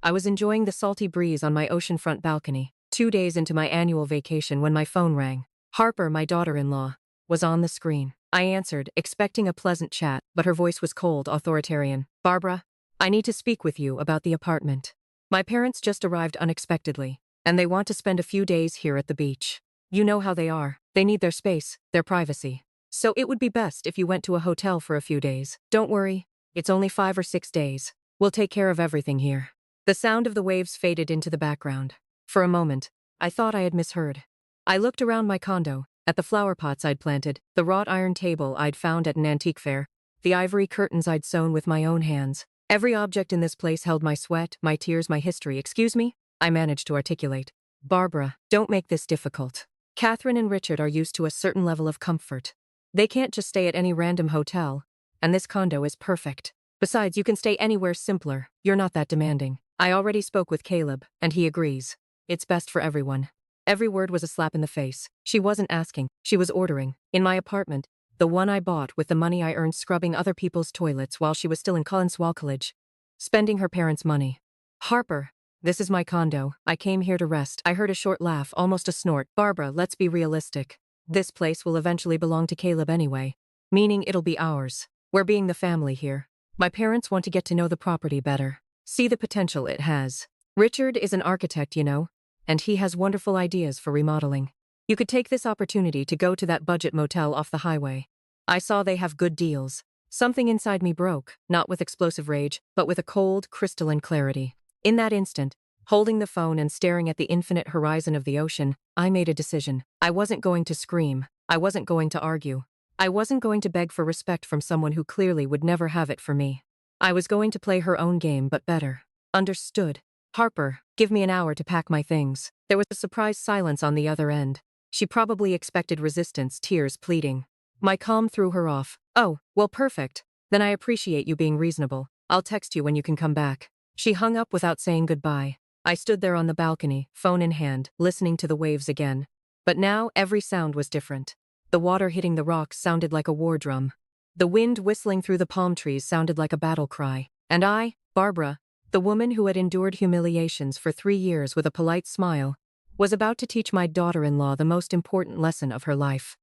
I was enjoying the salty breeze on my oceanfront balcony, 2 days into my annual vacation when my phone rang. Harper, my daughter-in-law, was on the screen. I answered, expecting a pleasant chat, but her voice was cold, authoritarian. Barbara, I need to speak with you about the apartment. My parents just arrived unexpectedly, and they want to spend a few days here at the beach. You know how they are. They need their space, their privacy. So it would be best if you went to a hotel for a few days. Don't worry, it's only 5 or 6 days. We'll take care of everything here. The sound of the waves faded into the background. For a moment, I thought I had misheard. I looked around my condo, at the flower pots I'd planted, the wrought iron table I'd found at an antique fair, the ivory curtains I'd sewn with my own hands. Every object in this place held my sweat, my tears, my history. Excuse me? I managed to articulate. Barbara, don't make this difficult. Catherine and Richard are used to a certain level of comfort. They can't just stay at any random hotel, and this condo is perfect. Besides, you can stay anywhere simpler. You're not that demanding. I already spoke with Caleb, and he agrees. It's best for everyone. Every word was a slap in the face. She wasn't asking, she was ordering. In my apartment, the one I bought with the money I earned scrubbing other people's toilets while she was still in College, spending her parents' money. Harper, this is my condo. I came here to rest. I heard a short laugh, almost a snort. Barbara, let's be realistic. This place will eventually belong to Caleb anyway, meaning it'll be ours. We're being the family here. My parents want to get to know the property better, see the potential it has. Richard is an architect, you know, and he has wonderful ideas for remodeling. You could take this opportunity to go to that budget motel off the highway. I saw they have good deals. Something inside me broke, not with explosive rage, but with a cold, crystalline clarity. In that instant, holding the phone and staring at the infinite horizon of the ocean, I made a decision. I wasn't going to scream. I wasn't going to argue. I wasn't going to beg for respect from someone who clearly would never have it for me. I was going to play her own game, but better. Understood. Harper, give me an hour to pack my things. There was a surprised silence on the other end. She probably expected resistance, tears, pleading. My calm threw her off. Oh, well, perfect. Then I appreciate you being reasonable. I'll text you when you can come back. She hung up without saying goodbye. I stood there on the balcony, phone in hand, listening to the waves again. But now every sound was different. The water hitting the rocks sounded like a war drum. The wind whistling through the palm trees sounded like a battle cry. And I, Barbara, the woman who had endured humiliations for 3 years with a polite smile, was about to teach my daughter-in-law the most important lesson of her life.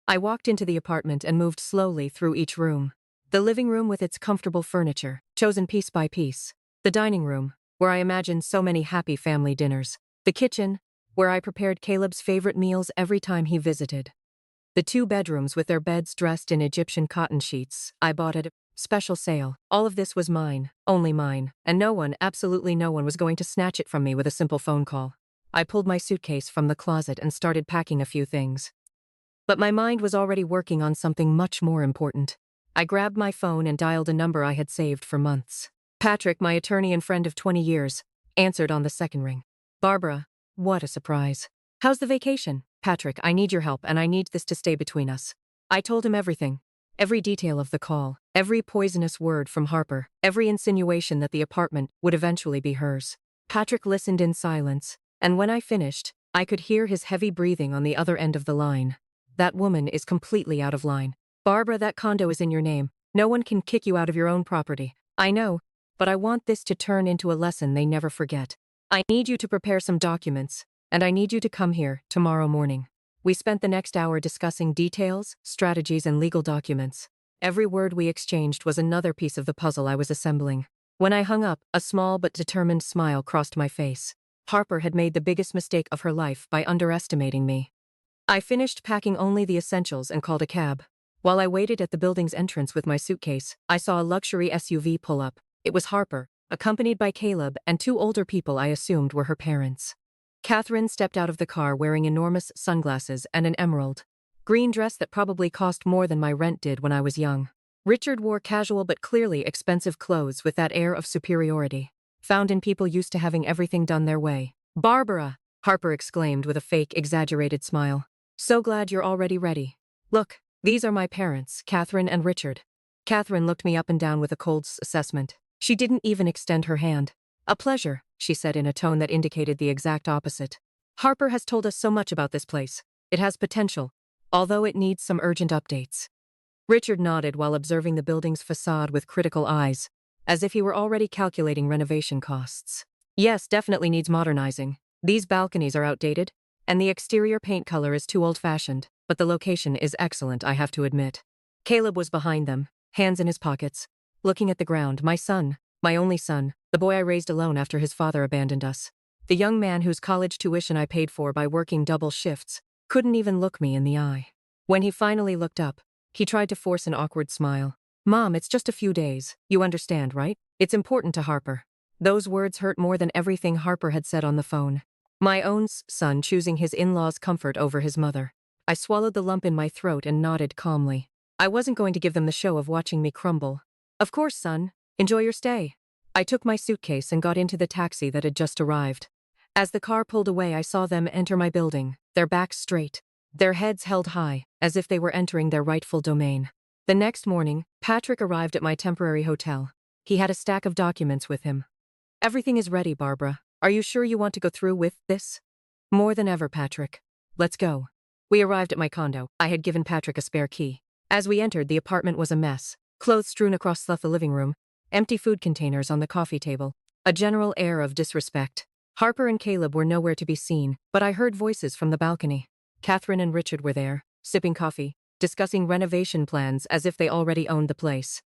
I walked into the apartment and moved slowly through each room. The living room with its comfortable furniture, chosen piece by piece. The dining room, where I imagined so many happy family dinners. The kitchen, where I prepared Caleb's favorite meals every time he visited. The 2 bedrooms with their beds dressed in Egyptian cotton sheets I bought at a special sale. All of this was mine, only mine, and no one, absolutely no one, was going to snatch it from me with a simple phone call. I pulled my suitcase from the closet and started packing a few things. But my mind was already working on something much more important. I grabbed my phone and dialed a number I had saved for months. Patrick, my attorney and friend of 20 years, answered on the second ring. Barbara, what a surprise. How's the vacation? Patrick, I need your help and I need this to stay between us. I told him everything. Every detail of the call, every poisonous word from Harper, every insinuation that the apartment would eventually be hers. Patrick listened in silence, and when I finished, I could hear his heavy breathing on the other end of the line. That woman is completely out of line. Barbara, that condo is in your name. No one can kick you out of your own property. I know, but I want this to turn into a lesson they never forget. I need you to prepare some documents, and I need you to come here tomorrow morning. We spent the next hour discussing details, strategies, and legal documents. Every word we exchanged was another piece of the puzzle I was assembling. When I hung up, a small but determined smile crossed my face. Harper had made the biggest mistake of her life by underestimating me. I finished packing only the essentials and called a cab. While I waited at the building's entrance with my suitcase, I saw a luxury SUV pull up. It was Harper, accompanied by Caleb and 2 older people I assumed were her parents. Catherine stepped out of the car wearing enormous sunglasses and an emerald green dress that probably cost more than my rent did when I was young. Richard wore casual but clearly expensive clothes with that air of superiority, found in people used to having everything done their way. Barbara, Harper exclaimed with a fake, exaggerated smile. So glad you're already ready. Look, these are my parents, Catherine and Richard. Catherine looked me up and down with a cold assessment. She didn't even extend her hand. A pleasure, she said in a tone that indicated the exact opposite. Harper has told us so much about this place. It has potential, although it needs some urgent updates. Richard nodded while observing the building's facade with critical eyes, as if he were already calculating renovation costs. Yes, definitely needs modernizing. These balconies are outdated, and the exterior paint color is too old-fashioned, but the location is excellent, I have to admit. Caleb was behind them, hands in his pockets, looking at the ground. My son, my only son, the boy I raised alone after his father abandoned us. The young man whose college tuition I paid for by working double shifts, couldn't even look me in the eye. When he finally looked up, he tried to force an awkward smile. Mom, it's just a few days, you understand, right? It's important to Harper. Those words hurt more than everything Harper had said on the phone. My own son choosing his in-laws' comfort over his mother. I swallowed the lump in my throat and nodded calmly. I wasn't going to give them the show of watching me crumble. Of course, son. Enjoy your stay. I took my suitcase and got into the taxi that had just arrived. As the car pulled away, I saw them enter my building, their backs straight, their heads held high, as if they were entering their rightful domain. The next morning, Patrick arrived at my temporary hotel. He had a stack of documents with him. Everything is ready, Barbara. Are you sure you want to go through with this? More than ever, Patrick. Let's go. We arrived at my condo. I had given Patrick a spare key. As we entered, the apartment was a mess. Clothes strewn across the living room, empty food containers on the coffee table, a general air of disrespect. Harper and Caleb were nowhere to be seen, but I heard voices from the balcony. Catherine and Richard were there, sipping coffee, discussing renovation plans as if they already owned the place.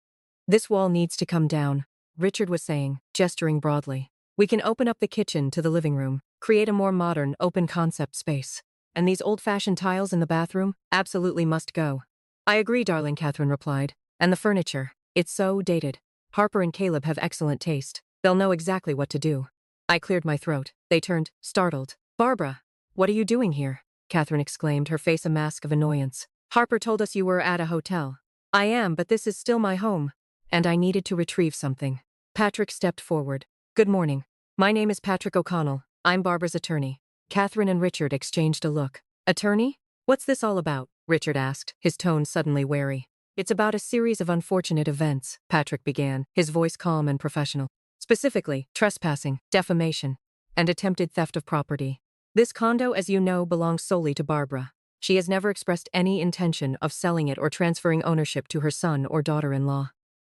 This wall needs to come down, Richard was saying, gesturing broadly. We can open up the kitchen to the living room, create a more modern, open-concept space. And these old-fashioned tiles in the bathroom absolutely must go. I agree, darling, Catherine replied. And the furniture, it's so dated. Harper and Caleb have excellent taste. They'll know exactly what to do. I cleared my throat. They turned, startled. Barbara, what are you doing here? Catherine exclaimed, her face a mask of annoyance. Harper told us you were at a hotel. I am, but this is still my home. And I needed to retrieve something. Patrick stepped forward. Good morning. My name is Patrick O'Connell. I'm Barbara's attorney. Catherine and Richard exchanged a look. Attorney? What's this all about? Richard asked, his tone suddenly wary. It's about a series of unfortunate events, Patrick began, his voice calm and professional. Specifically, trespassing, defamation, and attempted theft of property. This condo, as you know, belongs solely to Barbara. She has never expressed any intention of selling it or transferring ownership to her son or daughter-in-law.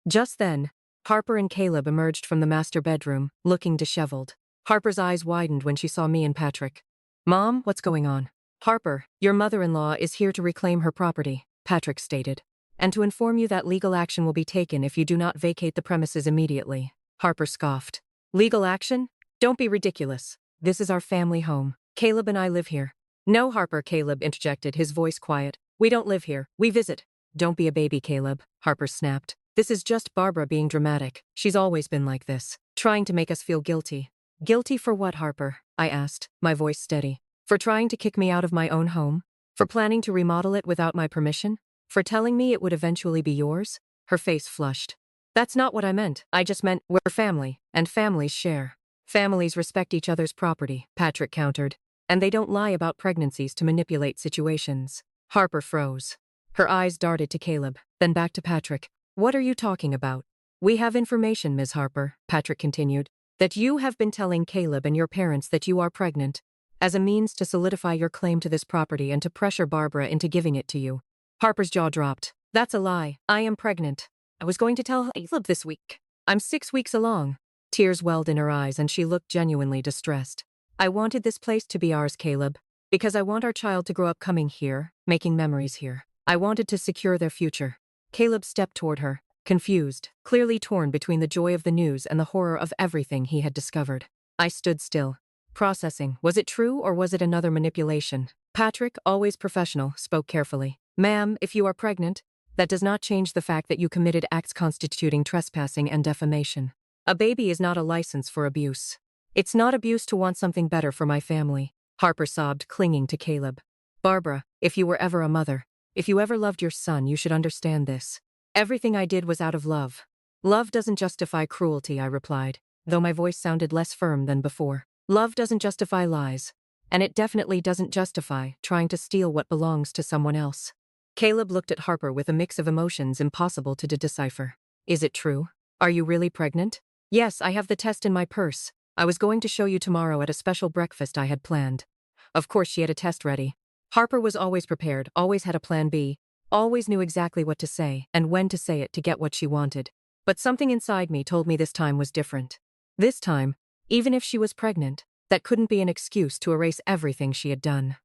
Just then, Harper and Caleb emerged from the master bedroom, looking disheveled. Harper's eyes widened when she saw me and Patrick. Mom, what's going on? Harper, your mother-in-law is here to reclaim her property, Patrick stated. And to inform you that legal action will be taken if you do not vacate the premises immediately. Harper scoffed. Legal action? Don't be ridiculous. This is our family home. Caleb and I live here. No, Harper, Caleb interjected, his voice quiet. We don't live here. We visit. Don't be a baby, Caleb, Harper snapped. This is just Barbara being dramatic. She's always been like this, trying to make us feel guilty. Guilty for what, Harper? I asked, my voice steady. For trying to kick me out of my own home? For planning to remodel it without my permission? For telling me it would eventually be yours? Her face flushed. That's not what I meant. I just meant we're family, and families share. Families respect each other's property, Patrick countered. And they don't lie about pregnancies to manipulate situations. Harper froze. Her eyes darted to Caleb, then back to Patrick. What are you talking about? We have information, Ms. Harper, Patrick continued, that you have been telling Caleb and your parents that you are pregnant, as a means to solidify your claim to this property and to pressure Barbara into giving it to you. Harper's jaw dropped. That's a lie. I am pregnant. I was going to tell Caleb this week. I'm 6 weeks along. Tears welled in her eyes and she looked genuinely distressed. I wanted this place to be ours, Caleb, because I want our child to grow up coming here, making memories here. I wanted to secure their future. Caleb stepped toward her, confused, clearly torn between the joy of the news and the horror of everything he had discovered. I stood still, processing. Was it true or was it another manipulation? Patrick, always professional, spoke carefully. Ma'am, if you are pregnant, that does not change the fact that you committed acts constituting trespassing and defamation. A baby is not a license for abuse. It's not abuse to want something better for my family, Harper sobbed, clinging to Caleb. Barbara, if you were ever a mother, if you ever loved your son, you should understand this. Everything I did was out of love. Love doesn't justify cruelty, I replied, though my voice sounded less firm than before. Love doesn't justify lies. And it definitely doesn't justify trying to steal what belongs to someone else. Caleb looked at Harper with a mix of emotions impossible to decipher. Is it true? Are you really pregnant? Yes, I have the test in my purse. I was going to show you tomorrow at a special breakfast I had planned. Of course she had a test ready. Harper was always prepared, always had a plan B, always knew exactly what to say and when to say it to get what she wanted. But something inside me told me this time was different. This time, Even if she was pregnant, that couldn't be an excuse to erase everything she had done.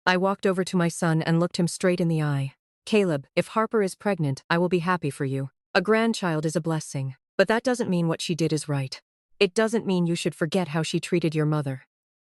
I walked over to my son and looked him straight in the eye. Caleb, if Harper is pregnant, I will be happy for you. A grandchild is a blessing, but that doesn't mean what she did is right. It doesn't mean you should forget how she treated your mother.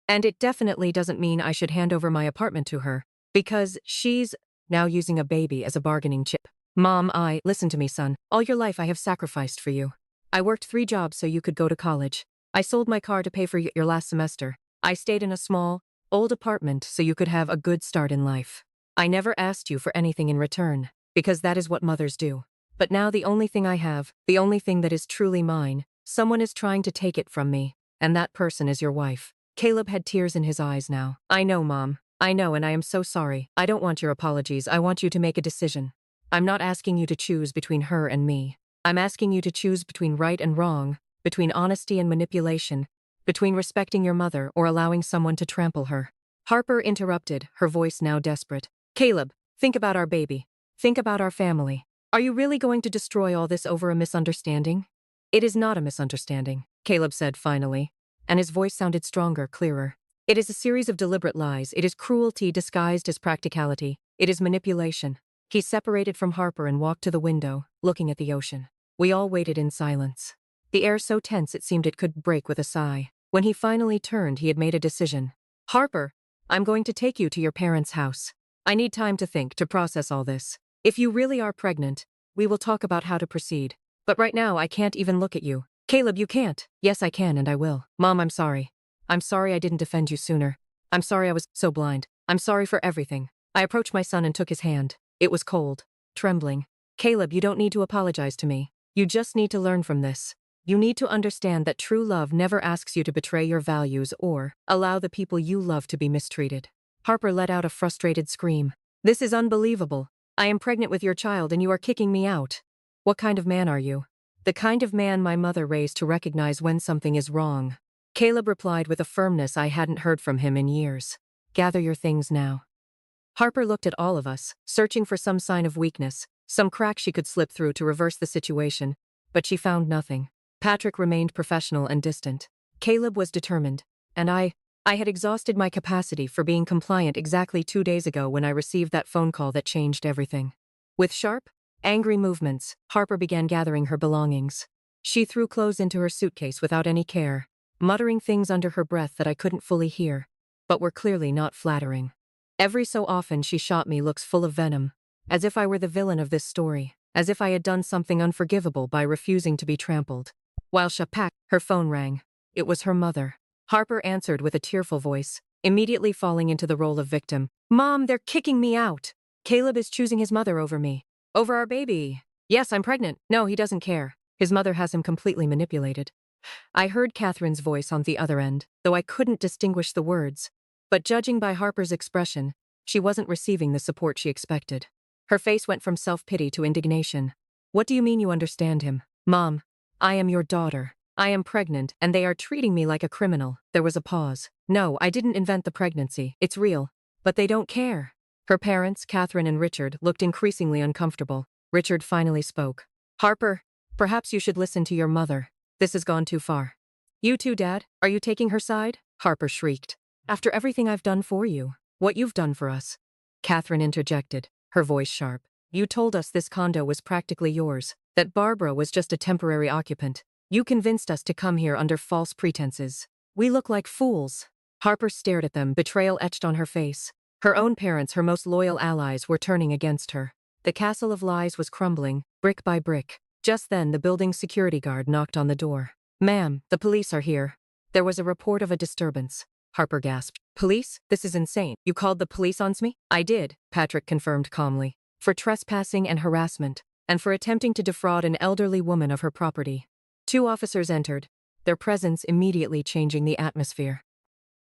And it definitely doesn't mean I should hand over my apartment to her, because she's now using a baby as a bargaining chip. Mom, listen to me, son. All your life I have sacrificed for you. I worked 3 jobs so you could go to college. I sold my car to pay for your last semester. I stayed in a small, old apartment so you could have a good start in life. I never asked you for anything in return, because that is what mothers do. But now the only thing I have, the only thing that is truly mine, someone is trying to take it from me, and that person is your wife. Caleb had tears in his eyes now. I know, Mom. I know, and I am so sorry. I don't want your apologies. I want you to make a decision. I'm not asking you to choose between her and me. I'm asking you to choose between right and wrong, between honesty and manipulation, between respecting your mother or allowing someone to trample her. Harper interrupted, her voice now desperate. Caleb, think about our baby. Think about our family. Are you really going to destroy all this over a misunderstanding? It is not a misunderstanding, Caleb said finally, and his voice sounded stronger, clearer. It is a series of deliberate lies. It is cruelty disguised as practicality. It is manipulation. He separated from Harper and walked to the window, looking at the ocean. We all waited in silence. The air so tense it seemed it could break with a sigh. When he finally turned, he had made a decision. Harper, I'm going to take you to your parents' house. I need time to think, to process all this. If you really are pregnant, we will talk about how to proceed. But right now, I can't even look at you. Caleb, you can't. Yes, I can and I will. Mom, I'm sorry. I'm sorry I didn't defend you sooner. I'm sorry I was so blind. I'm sorry for everything. I approached my son and took his hand. It was cold, trembling. Caleb, you don't need to apologize to me. You just need to learn from this. You need to understand that true love never asks you to betray your values or allow the people you love to be mistreated. Harper let out a frustrated scream. This is unbelievable. I am pregnant with your child and you are kicking me out. What kind of man are you? The kind of man my mother raised to recognize when something is wrong. Caleb replied with a firmness I hadn't heard from him in years. Gather your things now. Harper looked at all of us, searching for some sign of weakness, some crack she could slip through to reverse the situation, but she found nothing. Patrick remained professional and distant. Caleb was determined, and I had exhausted my capacity for being compliant exactly 2 days ago when I received that phone call that changed everything. With sharp, angry movements, Harper began gathering her belongings. She threw clothes into her suitcase without any care, muttering things under her breath that I couldn't fully hear, but were clearly not flattering. Every so often she shot me looks full of venom, as if I were the villain of this story, as if I had done something unforgivable by refusing to be trampled. While she packed, her phone rang. It was her mother. Harper answered with a tearful voice, immediately falling into the role of victim. Mom, they're kicking me out. Caleb is choosing his mother over me. Over our baby. Yes, I'm pregnant. No, he doesn't care. His mother has him completely manipulated. I heard Catherine's voice on the other end, though I couldn't distinguish the words. But judging by Harper's expression, she wasn't receiving the support she expected. Her face went from self-pity to indignation. What do you mean you understand him? Mom, I am your daughter. I am pregnant, and they are treating me like a criminal. There was a pause. No, I didn't invent the pregnancy. It's real. But they don't care. Her parents, Catherine and Richard, looked increasingly uncomfortable. Richard finally spoke. Harper, perhaps you should listen to your mother. This has gone too far. You too, Dad? Are you taking her side? Harper shrieked. After everything I've done for you, what you've done for us. Catherine interjected, her voice sharp. You told us this condo was practically yours, that Barbara was just a temporary occupant. You convinced us to come here under false pretenses. We look like fools. Harper stared at them, betrayal etched on her face. Her own parents, her most loyal allies, were turning against her. The castle of lies was crumbling, brick by brick. Just then, the building's security guard knocked on the door. Ma'am, the police are here. There was a report of a disturbance. Harper gasped. Police? This is insane. You called the police on me? I did, Patrick confirmed calmly. For trespassing and harassment, and for attempting to defraud an elderly woman of her property. 2 officers entered, their presence immediately changing the atmosphere.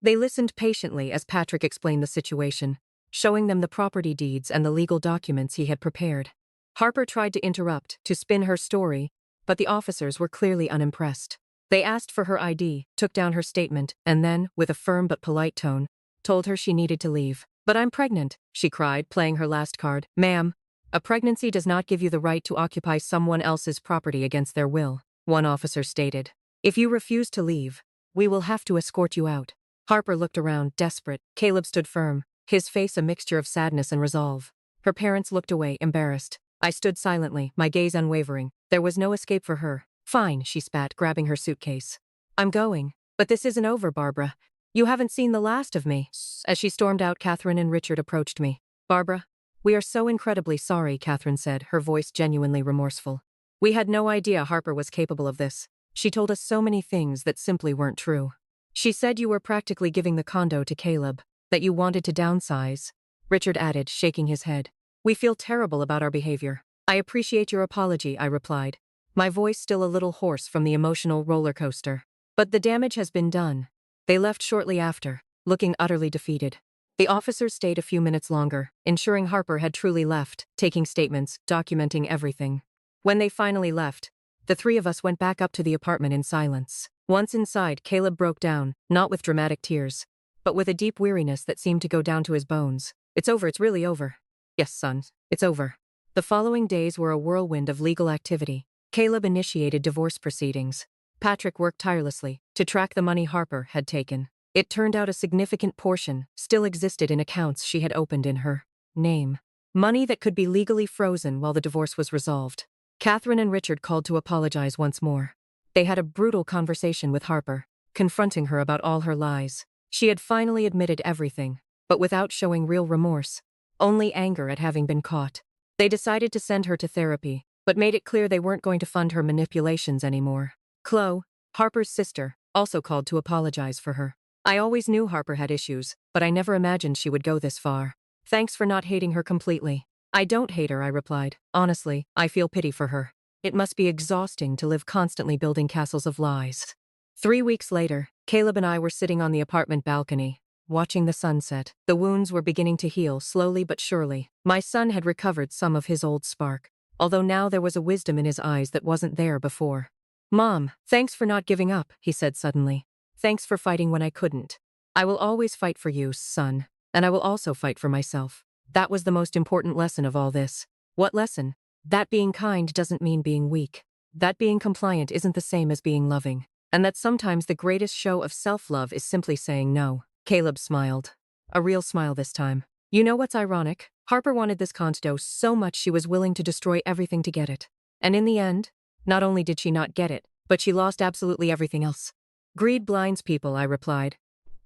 They listened patiently as Patrick explained the situation, showing them the property deeds and the legal documents he had prepared. Harper tried to interrupt, to spin her story, but the officers were clearly unimpressed. They asked for her ID, took down her statement, and then, with a firm but polite tone, told her she needed to leave. But I'm pregnant, she cried, playing her last card. Ma'am, a pregnancy does not give you the right to occupy someone else's property against their will, one officer stated. If you refuse to leave, We will have to escort you out. Harper looked around, desperate. Caleb stood firm, his face a mixture of sadness and resolve. Her parents looked away, embarrassed. I stood silently, my gaze unwavering. There was no escape for her. Fine, she spat, grabbing her suitcase. I'm going. But this isn't over, Barbara. You haven't seen the last of me. As she stormed out, Catherine and Richard approached me. Barbara, we are so incredibly sorry, Catherine said, her voice genuinely remorseful. We had no idea Harper was capable of this. She told us so many things that simply weren't true. She said you were practically giving the condo to Caleb, that you wanted to downsize. Richard added, shaking his head. We feel terrible about our behavior. I appreciate your apology, I replied, my voice still a little hoarse from the emotional roller coaster. But the damage has been done. They left shortly after, looking utterly defeated. The officers stayed a few minutes longer, ensuring Harper had truly left, taking statements, documenting everything. When they finally left, the three of us went back up to the apartment in silence. Once inside, Caleb broke down, not with dramatic tears, but with a deep weariness that seemed to go down to his bones. It's over, it's really over. Yes, son, it's over. The following days were a whirlwind of legal activity. Caleb initiated divorce proceedings. Patrick worked tirelessly to track the money Harper had taken. It turned out a significant portion still existed in accounts she had opened in her name. Money that could be legally frozen while the divorce was resolved. Catherine and Richard called to apologize once more. They had a brutal conversation with Harper, confronting her about all her lies. She had finally admitted everything, but without showing real remorse, only anger at having been caught. They decided to send her to therapy, but made it clear they weren't going to fund her manipulations anymore. Chloe, Harper's sister, also called to apologize for her. I always knew Harper had issues, but I never imagined she would go this far. Thanks for not hating her completely. I don't hate her, I replied. Honestly, I feel pity for her. It must be exhausting to live constantly building castles of lies. 3 weeks later, Caleb and I were sitting on the apartment balcony, watching the sunset. The wounds were beginning to heal slowly but surely. My son had recovered some of his old spark, although now there was a wisdom in his eyes that wasn't there before. Mom, thanks for not giving up, he said suddenly. Thanks for fighting when I couldn't. I will always fight for you, son, and I will also fight for myself. That was the most important lesson of all this. What lesson? That being kind doesn't mean being weak. That being compliant isn't the same as being loving. And that sometimes the greatest show of self-love is simply saying no. Caleb smiled. A real smile this time. You know what's ironic? Harper wanted this condo so much she was willing to destroy everything to get it. And in the end, not only did she not get it, but she lost absolutely everything else. Greed blinds people, I replied.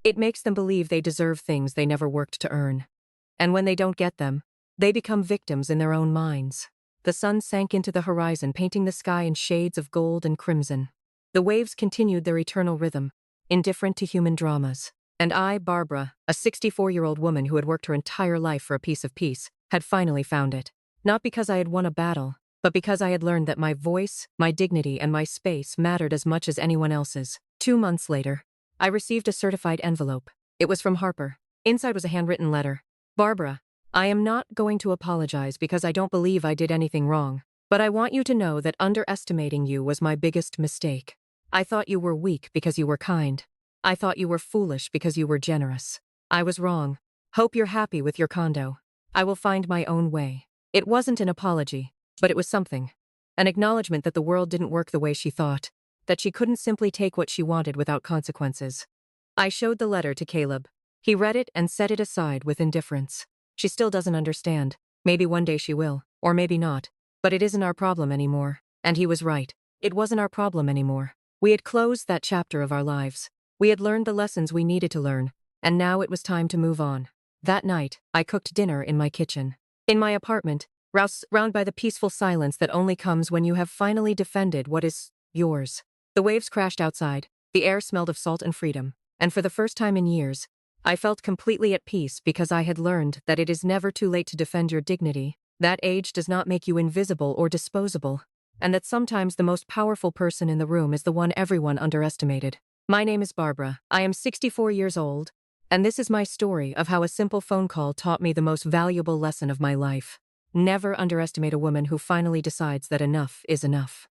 It makes them believe they deserve things they never worked to earn. And when they don't get them, they become victims in their own minds. The sun sank into the horizon, painting the sky in shades of gold and crimson. The waves continued their eternal rhythm, indifferent to human dramas. And I, Barbara, a 64-year-old woman who had worked her entire life for a piece of peace, had finally found it. Not because I had won a battle, but because I had learned that my voice, my dignity, and my space mattered as much as anyone else's. 2 months later, I received a certified envelope. It was from Harper. Inside was a handwritten letter. Barbara, I am not going to apologize because I don't believe I did anything wrong, but I want you to know that underestimating you was my biggest mistake. I thought you were weak because you were kind. I thought you were foolish because you were generous. I was wrong. Hope you're happy with your condo. I will find my own way. It wasn't an apology, but it was something. An acknowledgement that the world didn't work the way she thought, that she couldn't simply take what she wanted without consequences. I showed the letter to Caleb. He read it and set it aside with indifference. She still doesn't understand. Maybe one day she will, or maybe not. But it isn't our problem anymore. And he was right. It wasn't our problem anymore. We had closed that chapter of our lives. We had learned the lessons we needed to learn, and now it was time to move on. That night, I cooked dinner in my kitchen. In my apartment, round by the peaceful silence that only comes when you have finally defended what is yours. The waves crashed outside. The air smelled of salt and freedom. And for the first time in years, I felt completely at peace because I had learned that it is never too late to defend your dignity, that age does not make you invisible or disposable, and that sometimes the most powerful person in the room is the one everyone underestimated. My name is Barbara. I am 64 years old, and this is my story of how a simple phone call taught me the most valuable lesson of my life. Never underestimate a woman who finally decides that enough is enough.